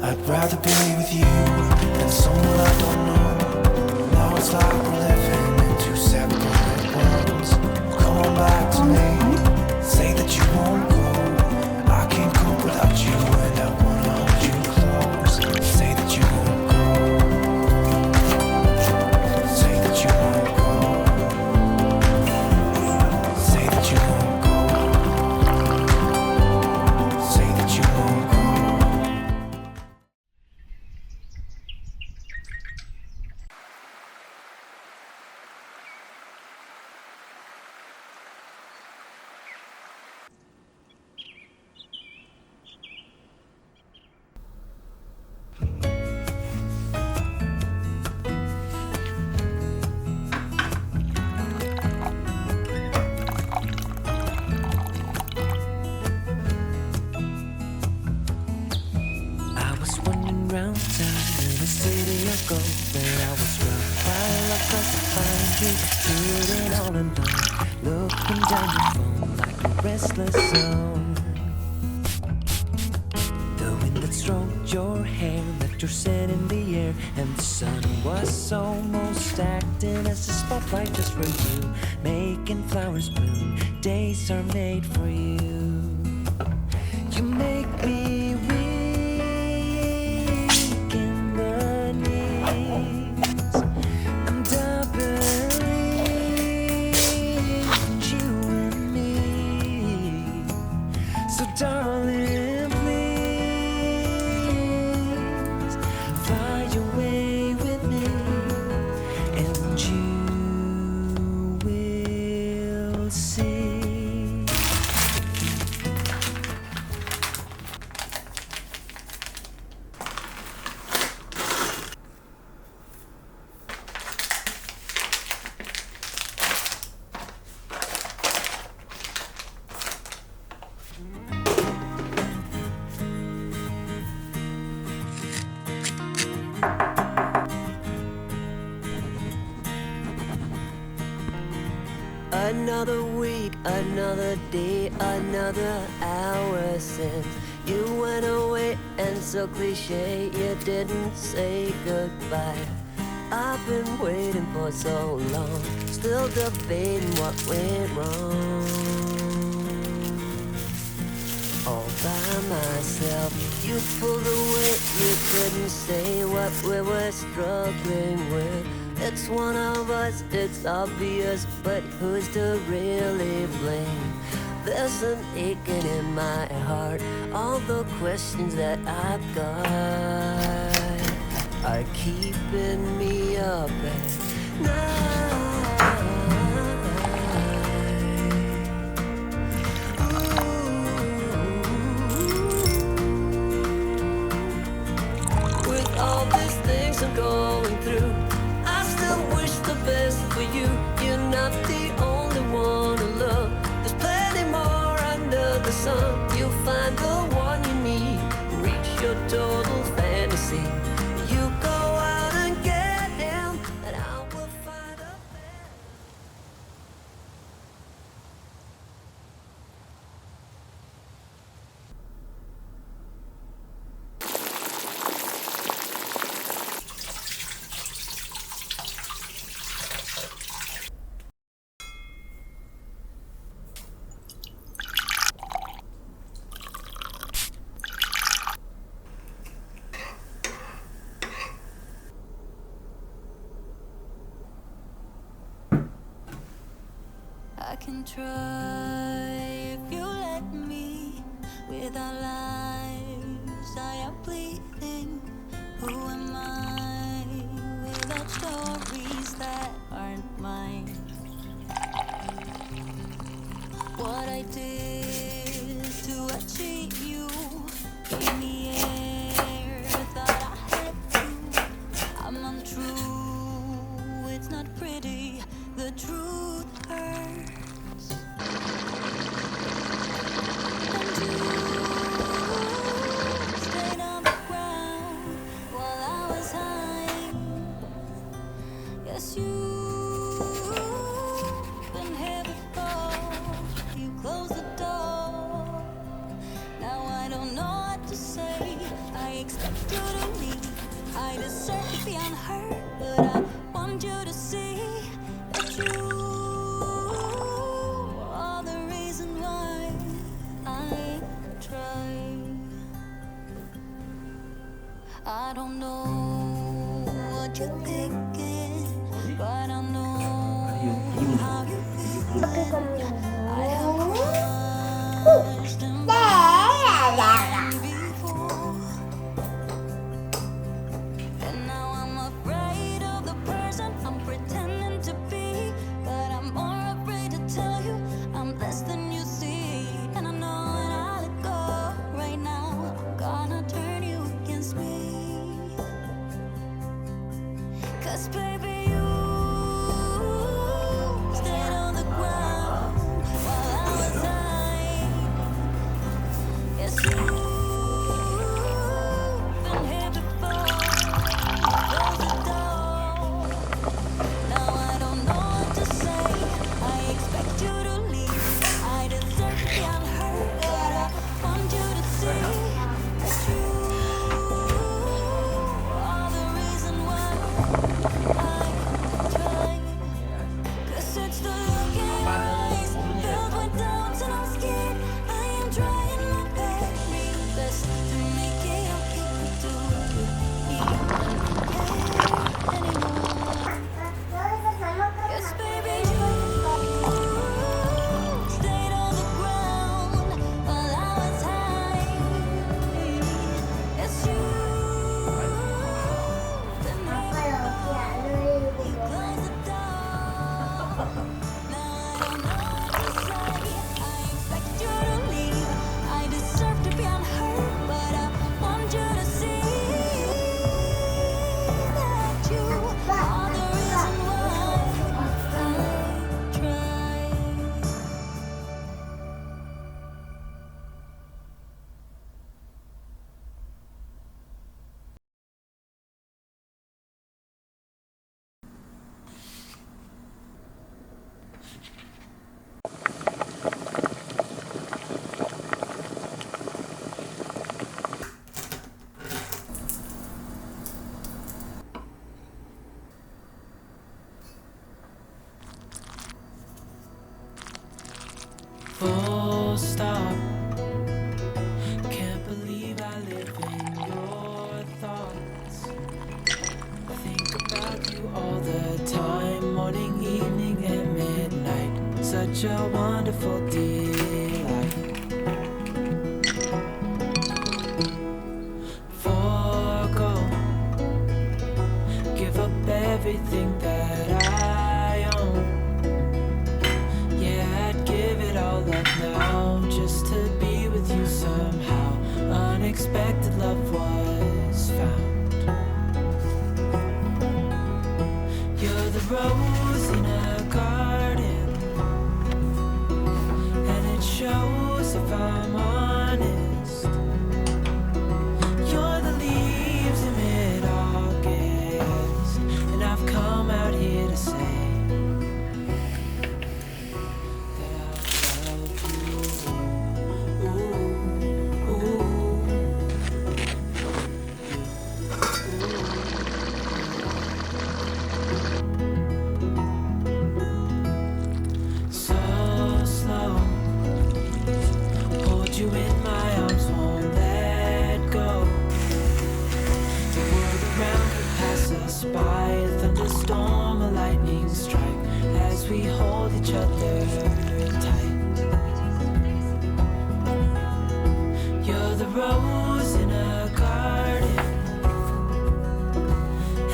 I'd rather be with you than someone I don't know. Now it's like we're living in two separate worlds. Come on back to me, say that you won't go. I can't cope without you and I wanna hold you close. Say that you won't go. Say that you won't go. Say that you won't go. Say that you won't go. I was wandering round town in a city of gold. Then I was struck by luck as I find you sitting all alone, looking down your phone like a restless soul. The wind that stroked your hair left your scent in the air, and the sun was almost acting as a spotlight just for you, making flowers bloom. Days are made for you. You make me weak in the knees. I'm doubling you and me. So darling, please fly away with me, and you will see. Another week, another day, another hour since you went away, and so cliche you didn't say goodbye. I've been waiting for so long, still debating what went wrong. All by myself, you pulled away, you couldn't say what we were struggling with. It's one of us, it's obvious, but who's to really blame? There's an aching in my heart, all the questions that I've got are keeping me up at night. With all these things I'm going through, I still wish the best for you. You're not the only one to love. There's plenty more under the sun. You'll find the one you need, reach your total fantasy. You go out and get him, and I will find a better. I can try if you let me. With our lives, I am bleeding. Who am I without stories that aren't mine? What I did to achieve you gave me air, thought I had to. I'm untrue, it's not pretty. The truth hurts. And you stayed on the ground while I was high. Yes, you've been here before. You closed the door. you to leave. I deserve to be unheard, but I want you to see that you are the reason why I try. I don't know what you're thinking, but I know how you feel. I have crushed and broken before, and now I'm afraid of the person I'm pretending to be. But I'm more afraid to tell you I'm less than you see. And I know when I let go right now, I'm gonna turn you against me. 'Cause baby, you stayed on the ground while I was high. Yes, you've been here before. Close the door. Now I don't know what to say. I expect you to leave. I deserve to be unheard, but I want you to see that you are the reason why I try. 'Cause it's the look in your eyes, filled with doubts, and I'm scared. I am trying my very best to make it okay, but do you even care anymore? 'Cause baby, you stayed on the ground while I was high. Yes, you've been here before. Close the door. Now I don't know what to say. I expect you to leave. I deserve to be unheard, but I want you to see that you are the reason why I try. Full stop. Can't believe I live in your thoughts. Think about you all the time, morning, evening, and midnight. Such a wonderful delight. Forgo, give up everything that I own. Yeah, I'd give it all up now just to be with you somehow. Unexpected love was found. You're the rose in a garden, and it shows if I'm honest. You're the leaves in mid-August, and I've come out here to say so slow. Hold you in my arms, won't let go. The world around could pass us by, a thunderstorm, a lightning strike, as we hold each other tight. You're the rose in a garden,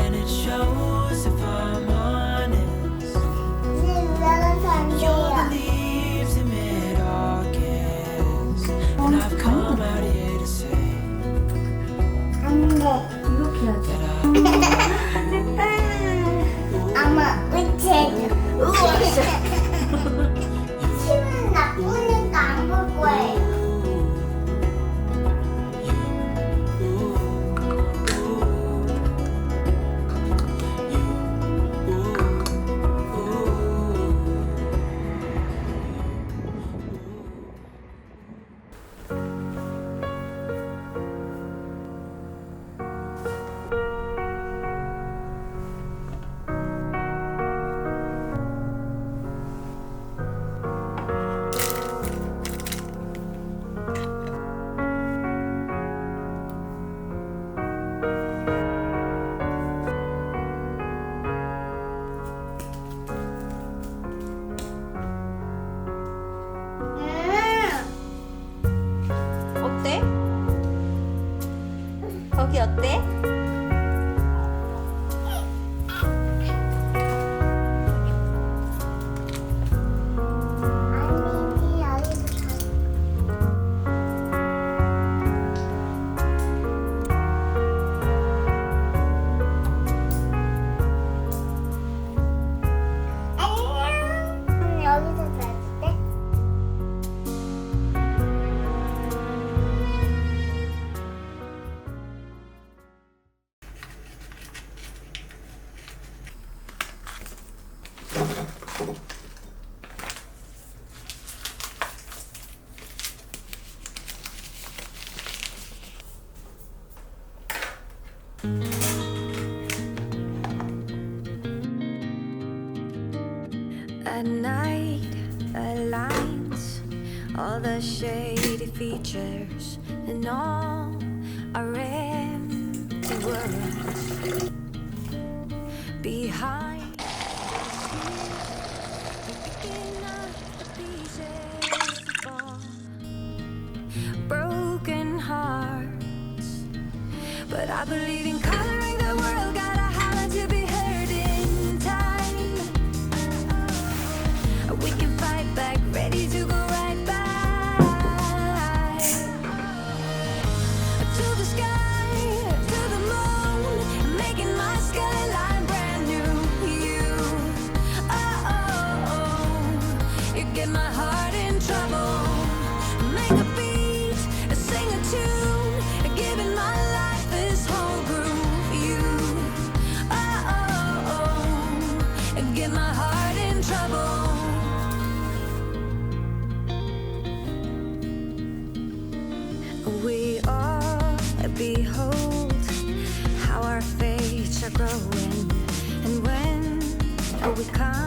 and it shows if I'm honest. You're the leaves in mid-August, and I've come out here to say that 아마 의체죠. 치면 나쁘니까 안 볼 거예요. 여기 어때? 아니, 여기서 안녕. 여기서 놔도 돼? At night, aligns all the shady features and all our empty worlds. Behind picking up the pieces that fall, broken hearts. But I believe in coloring the world. Gotta holler to be heard in time. We can fight back, ready to go right back to the sky, to the moon, making my skyline brand new. You, oh, oh, oh. You get my heart in trouble. Make a beat, sing a tune, giving my life this whole groove. You, oh, oh, oh. Get my heart in trouble. We all behold how our fates are growing, and when we come